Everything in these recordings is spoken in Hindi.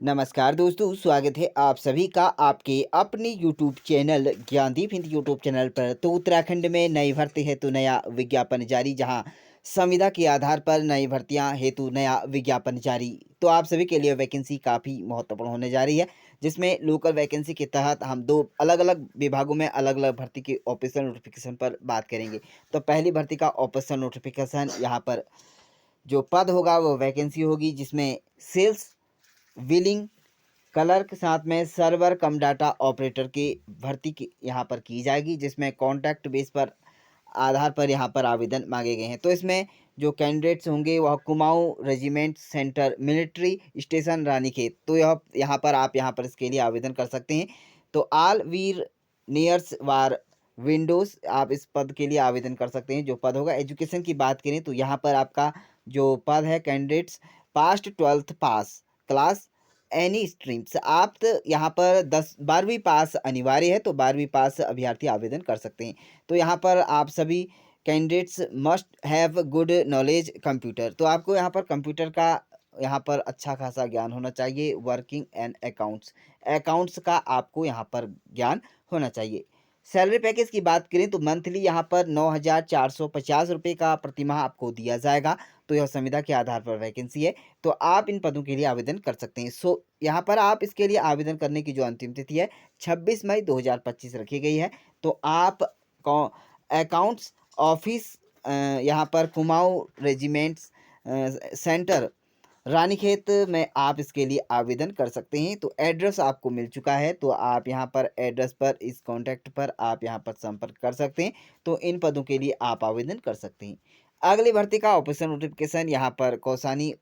नमस्कार दोस्तों, स्वागत है आप सभी का आपके अपने YouTube channel Gyandeep Hindi YouTube channel पर। तो उत्तराखंड में नई भर्ती हेतु नया विज्ञापन जारी, जहां संविदा के आधार पर नई भर्तियां हेतु नया विज्ञापन जारी। तो आप सभी के लिए वैकेंसी काफ़ी महत्वपूर्ण होने जा रही है, जिसमें लोकल वैकेंसी के तहत हम दो अलग अलग विभागों में अलग अलग भर्ती के ऑफिशियल नोटिफिकेशन पर बात करेंगे। तो पहली भर्ती का ऑफिशियल नोटिफिकेशन यहाँ पर जो पद होगा वो वैकेंसी होगी, जिसमें सेल्स विलिंग क्लर्क साथ में सर्वर कम डाटा ऑपरेटर की भर्ती की यहाँ पर की जाएगी, जिसमें कॉन्ट्रैक्ट बेस पर आधार पर यहाँ पर आवेदन मांगे गए हैं। तो इसमें जो कैंडिडेट्स होंगे वह Kumaon regiment centre military station Ranikhet. तो यह यहाँ पर आप यहाँ पर इसके लिए आवेदन कर सकते हैं। तो आल वीर नियर्स वार विंडोज आप इस पद के लिए आवेदन कर सकते हैं। जो पद होगा, एजुकेशन की बात करें तो यहाँ पर आपका जो पद है, कैंडिडेट्स पास्ट 12th पास क्लास एनी स्ट्रीम्स। आप तो यहाँ पर 10 12वीं पास अनिवार्य है, तो 12वीं पास अभ्यर्थी आवेदन कर सकते हैं। तो यहाँ पर आप सभी candidates must have good knowledge computer. तो आपको यहाँ पर कंप्यूटर का यहाँ पर अच्छा खासा ज्ञान होना चाहिए। वर्किंग एंड अकाउंट्स, अकाउंट्स का आपको यहाँ पर ज्ञान होना चाहिए। सैलरी पैकेज की बात करें तो मंथली यहाँ पर 9,450 रुपये का प्रतिमाह आपको दिया जाएगा। तो यह संविदा के आधार पर वैकेंसी है। तो आप इन पदों के लिए आवेदन कर सकते हैं। यहाँ पर आप इसके लिए आवेदन करने की जो अंतिम तिथि है 26 मई 2025 रखी गई है। तो आप अकाउंट्स ऑफिस यहाँ पर कुमाऊं रेजिमेंट्स सेंटर रानीखेत में आप इसके लिए आवेदन कर सकते हैं। तो एड्रेस आपको मिल चुका है, तो आप यहाँ पर एड्रेस पर इस कॉन्टैक्ट पर आप यहाँ पर संपर्क कर सकते हैं। तो इन पदों के लिए आप आवेदन कर सकते हैं। अगली भर्ती का ऑफिशियल नोटिफिकेशन यहाँ पर कौसानी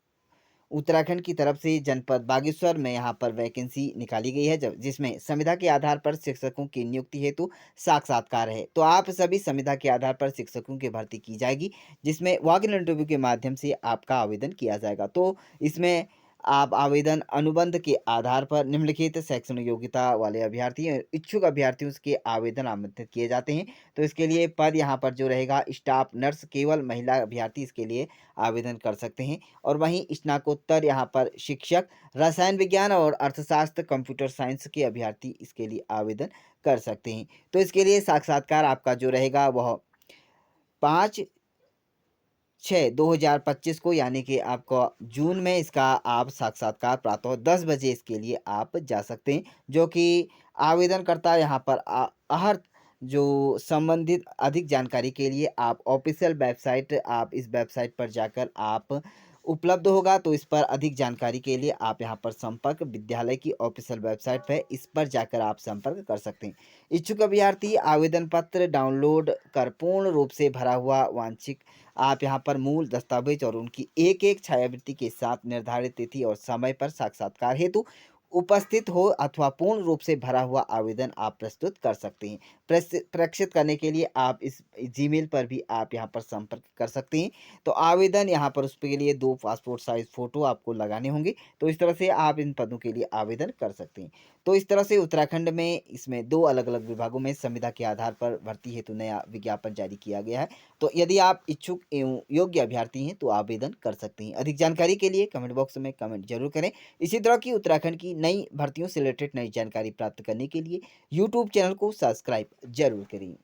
उत्तराखंड की तरफ से जनपद बागेश्वर में यहाँ पर वैकेंसी निकाली गई है, जब जिसमें संविदा के आधार पर शिक्षकों की नियुक्ति हेतु साक्षात्कार है। तो आप सभी संविदा के आधार पर शिक्षकों की भर्ती की जाएगी, जिसमें वॉक इन इंटरव्यू के माध्यम से आपका आवेदन किया जाएगा। तो इसमें आप आवेदन अनुबंध के आधार पर निम्नलिखित शैक्षणिक योग्यता वाले अभ्यर्थी इच्छुक अभ्यर्थियों के आवेदन आमंत्रित किए जाते हैं। तो इसके लिए पद यहाँ पर जो रहेगा, स्टाफ नर्स, केवल महिला अभ्यर्थी इसके लिए आवेदन कर सकते हैं। और वहीं स्नातकोत्तर यहाँ पर शिक्षक रसायन विज्ञान और अर्थशास्त्र कंप्यूटर साइंस के अभ्यर्थी इसके लिए आवेदन कर सकते हैं। तो इसके लिए साक्षात्कार आपका जो रहेगा वह 5/6/2025 को, यानी कि आपको जून में इसका आप साक्षात्कार प्रातः 10 बजे इसके लिए आप जा सकते हैं। जो कि आवेदनकर्ता यहाँ पर आहर जो संबंधित अधिक जानकारी के लिए आप ऑफिशियल वेबसाइट, आप इस वेबसाइट पर जाकर आप उपलब्ध होगा। तो इस पर अधिक जानकारी के लिए आप यहाँ पर संपर्क विद्यालय की ऑफिशियल वेबसाइट है, इस पर जाकर आप संपर्क कर सकते हैं। इच्छुक अभ्यर्थी आवेदन पत्र डाउनलोड कर पूर्ण रूप से भरा हुआ वांछित आप यहाँ पर मूल दस्तावेज और उनकी एक एक छायावृत्ति के साथ निर्धारित तिथि और समय पर साक्षात्कार हेतु उपस्थित हो अथवा पूर्ण रूप से भरा हुआ आवेदन आप प्रस्तुत कर सकते हैं। प्रेषित करने के लिए आप इस जीमेल पर भी आप यहाँ पर संपर्क कर सकते हैं। तो आवेदन यहाँ पर उसके लिए 2 पासपोर्ट साइज फ़ोटो आपको लगाने होंगे। तो इस तरह से आप इन पदों के लिए आवेदन कर सकते हैं। तो इस तरह से उत्तराखंड में इसमें 2 अलग-अलग विभागों में संविदा के आधार पर भर्ती हेतु नया विज्ञापन जारी किया गया है। तो यदि आप इच्छुक एवं योग्य अभ्यर्थी हैं तो आवेदन कर सकते हैं। अधिक जानकारी के लिए कमेंट बॉक्स में कमेंट जरूर करें। इसी तरह की उत्तराखंड की नई भर्तियों से रिलेटेड नई जानकारी प्राप्त करने के लिए यूट्यूब चैनल को सब्सक्राइब जरूर करें।